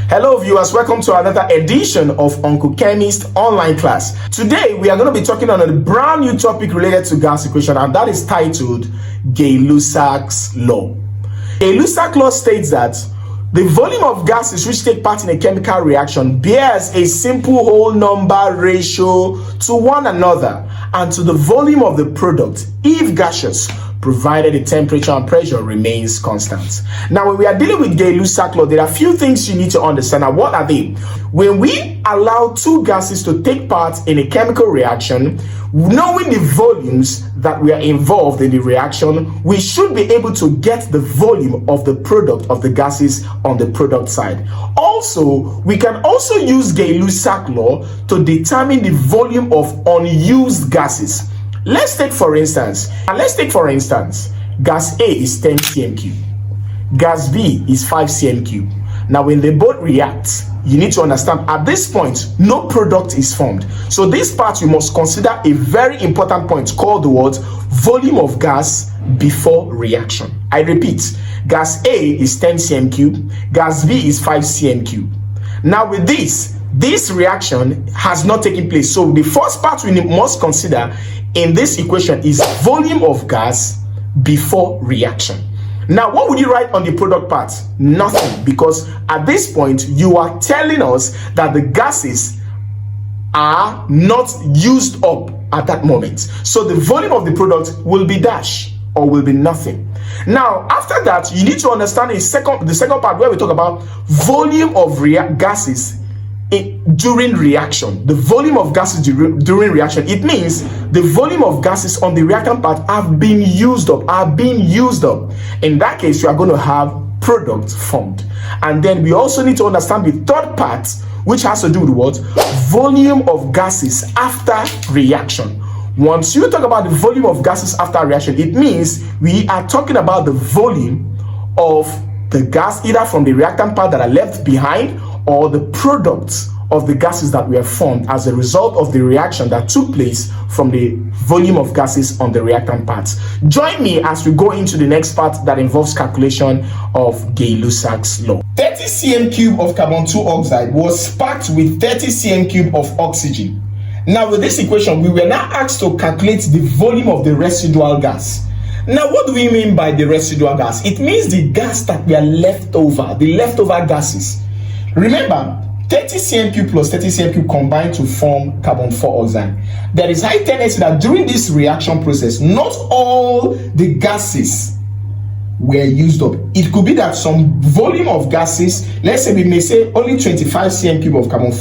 Hello viewers, welcome to another edition of Uncle Chemist online class. Today we are going to be talking on a brand new topic related to gas equation, and that is titled Gay-Lussac's law. Gay-Lussac law states that the volume of gases which take part in a chemical reaction bears a simple whole number ratio to one another and to the volume of the product if gaseous, provided the temperature and pressure remains constant. Now, when we are dealing with Gay-Lussac law, there are a few things you need to understand. And what are they? When we allow two gases to take part in a chemical reaction, knowing the volumes that we are involved in the reaction, we should be able to get the volume of the product of the gases on the product side. Also, we can also use Gay-Lussac law to determine the volume of unused gases. Let's take for instance, gas A is 10 cm cube, gas B is 5 cm cube. Now when they both react, you need to understand at this point no product is formed. So this part you must consider a very important point called the word volume of gas before reaction. I repeat, gas A is 10 cm cube, gas B is 5 cm cube. Now with this reaction has not taken place. So the first part we must consider in this equation is volume of gas before reaction. Now, what would you write on the product part? Nothing, because at this point you are telling us that the gases are not used up at that moment. So the volume of the product will be dash or will be nothing. Now, after that, you need to understand the second part where we talk about volume of gases during reaction. The volume of gases during reaction, it means the volume of gases on the reactant part have been used up, In that case, you are going to have product formed. And then we also need to understand the third part, which has to do with what? Volume of gases after reaction. Once you talk about the volume of gases after reaction, it means we are talking about the volume of the gas either from the reactant part that are left behind or the products of the gases that were formed as a result of the reaction that took place from the volume of gases on the reactant parts. Join me as we go into the next part that involves calculation of Gay-Lussac's law. 30 cm cube of carbon 2 oxide was packed with 30 cm cube of oxygen. Now with this equation, we were now asked to calculate the volume of the residual gas. Now, what do we mean by the residual gas? It means the gas that were left over, the leftover gases. Remember, 30 cm cube plus 30 cm cube combine to form carbon 4 oxide. There is high tendency that during this reaction process, not all the gases were used up. It could be that some volume of gases, let's say we may say only 25 cm cube of carbon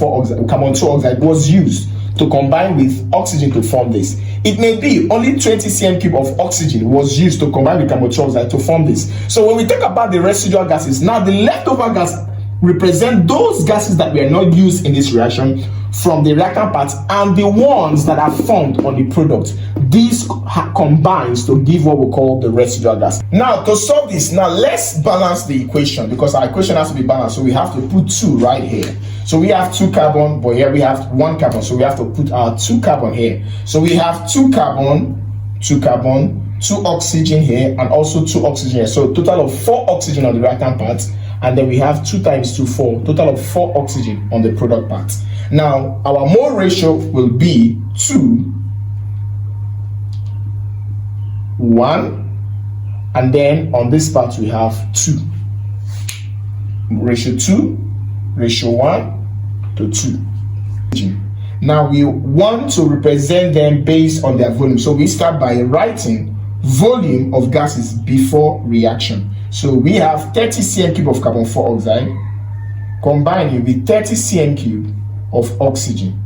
2 oxide was used to combine with oxygen to form this. It may be only 20 cm cube of oxygen was used to combine with carbon 2 oxide to form this. So when we talk about the residual gases, now the leftover gas represent those gases that were not used in this reaction from the reactant parts and the ones that are formed on the product. These combines to give what we call the residual gas. Now to solve this, now let's balance the equation because our equation has to be balanced. So we have to put 2 right here. So we have 2 carbon, but here we have 1 carbon. So we have to put our 2 carbon here. So we have 2 carbon, 2 oxygen here, and also 2 oxygen here. So total of 4 oxygen on the reactant part. And then we have 2 times 2, 4, total of 4 oxygen on the product part. Now, our mole ratio will be 2, 1, and then on this part we have 2. Ratio 2, ratio 1 to 2. Now, we want to represent them based on their volume. So we start by writing volume of gases before reaction. So we have 30 cm cube of carbon 4 oxide combining with 30 cm cube of oxygen.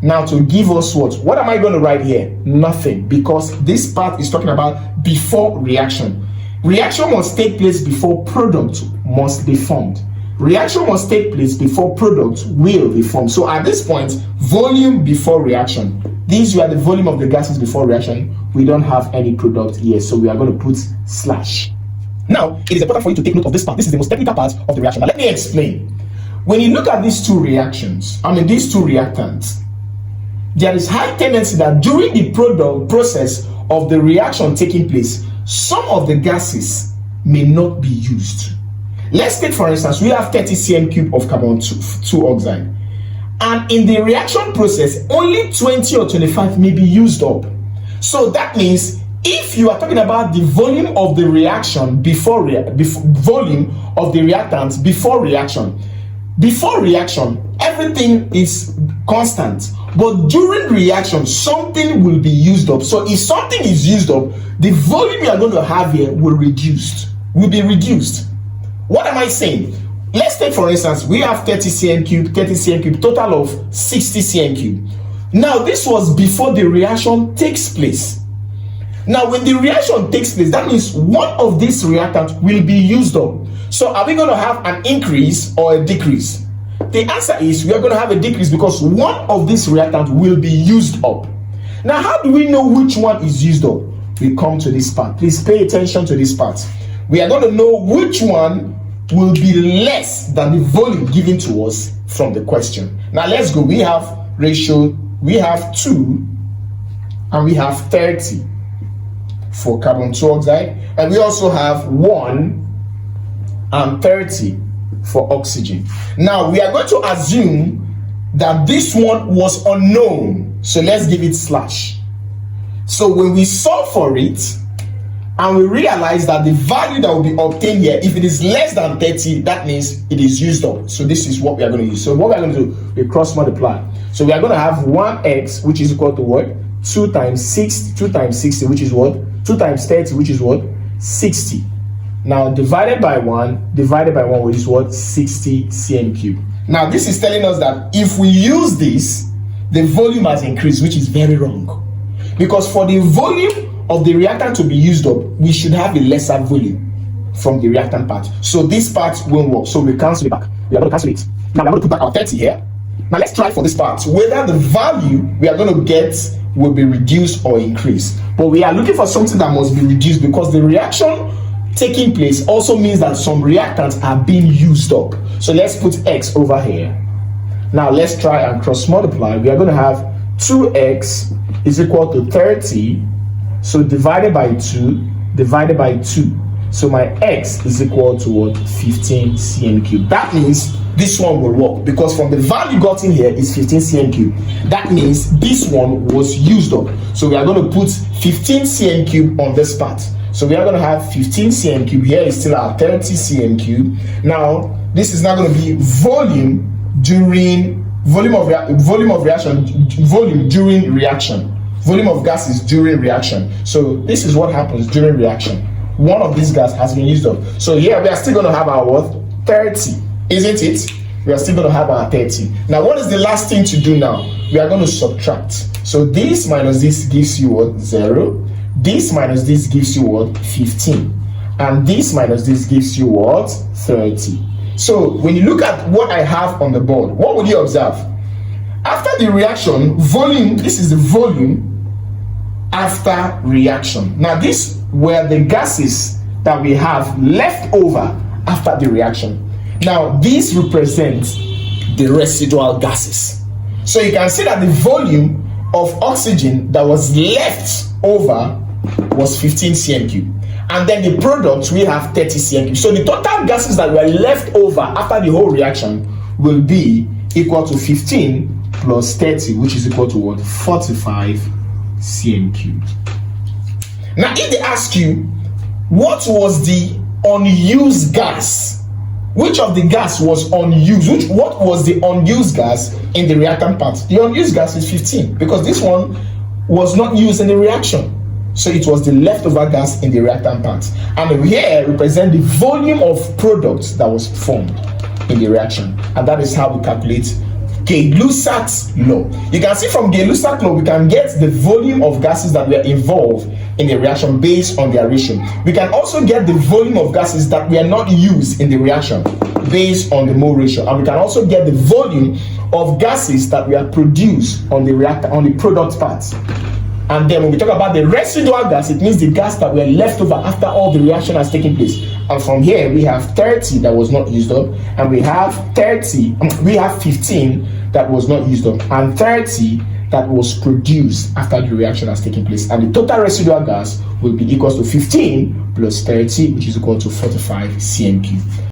Now to give us what? What am I going to write here? Nothing, because this part is talking about before reaction. Reaction must take place before product must be formed. Reaction must take place before product will be formed. So at this point, volume before reaction. These were the volume of the gases before reaction. We don't have any product here, so we are going to put slash. Now, it is important for you to take note of this part. This is the most technical part of the reaction. Now, let me explain. When you look at these two reactions, these two reactants, there is high tendency that during the process of the reaction taking place, some of the gases may not be used. Let's take, for instance, we have 30 cm cube of carbon 2 oxide. And in the reaction process, only 20 or 25 may be used up. So that means if you are talking about the volume of the reaction volume of the reactant before reaction, everything is constant. But during reaction, something will be used up. So if something is used up, the volume you are going to have here will be reduced. What am I saying? Let's take, for instance, we have 30 cm cube, total of 60 cm cube. Now, this was before the reaction takes place. Now, when the reaction takes place, that means one of these reactants will be used up. So, are we going to have an increase or a decrease? The answer is we are going to have a decrease because one of these reactants will be used up. Now, how do we know which one is used up? We come to this part. Please pay attention to this part. We are going to know which one will be less than the volume given to us from the question. Now let's go. We have ratio, we have 2 and we have 30 for carbon 2 oxide, and we also have 1 and 30 for oxygen. Now we are going to assume that this one was unknown, so let's give it slash. So when we solve for it and we realize that the value that will be obtained here, if it is less than 30, that means it is used up. So this is what we are going to use. So what we are going to do, we cross multiply. So we are going to have 1x, which is equal to what? 2 times 60, which is what? 2 times 30, which is what? 60. Now divided by 1, which is what? 60 cm cube. Now this is telling us that if we use this, the volume has increased, which is very wrong. Because for the volume of the reactant to be used up, we should have a lesser volume from the reactant part. So this part won't work. So we cancel it back. We are going to cancel it. Now we are going to put back our 30 here. Now let's try for this part, whether the value we are going to get will be reduced or increased. But we are looking for something that must be reduced because the reaction taking place also means that some reactants are being used up. So let's put x over here. Now let's try and cross multiply. We are going to have 2x is equal to 30. So divided by 2, divided by 2. So my x is equal to what? 15 cm cube. That means this one will work because from the value gotten here is 15 cm cube. That means this one was used up. So we are going to put 15 cm cube on this part. So we are going to have 15 cm cube. Here is still our 30 cm cube. Now this is not going to be volume during volume during reaction. Volume of gases during reaction. So this is what happens during reaction. One of these gas has been used up. So here we are still going to have our what? 30, isn't it? We are still going to have our 30. Now what is the last thing to do now? We are going to subtract. So this minus this gives you what? 0. This minus this gives you what? 15. And this minus this gives you what? 30. So when you look at what I have on the board, what would you observe? After the reaction, volume, this is the volume after reaction. Now these were the gases that we have left over after the reaction. Now this represents the residual gases. So you can see that the volume of oxygen that was left over was 15 cm cube. And then the product, we have 30 cm cube. So the total gases that were left over after the whole reaction will be equal to 15 plus 30, which is equal to what? 45 cm cube. Now if they ask you what was the unused gas, which of the gas was unused, what was the unused gas in the reactant part? The unused gas is 15 because this one was not used in the reaction. So it was the leftover gas in the reactant part. And here represent the volume of product that was formed in the reaction. And that is how we calculate Gay-Lussac's law. You can see from Gay-Lussac's law, we can get the volume of gases that were involved in the reaction based on their ratio. We can also get the volume of gases that were not used in the reaction based on the mole ratio. And we can also get the volume of gases that were produced on the reactor, on the product parts. And then when we talk about the residual gas, it means the gas that were left over after all the reaction has taken place. And from here, we have 30 that was not used up, and we have 15 that was not used up, and 30 that was produced after the reaction has taken place. And the total residual gas will be equal to 15 plus 30, which is equal to 45 cm cube.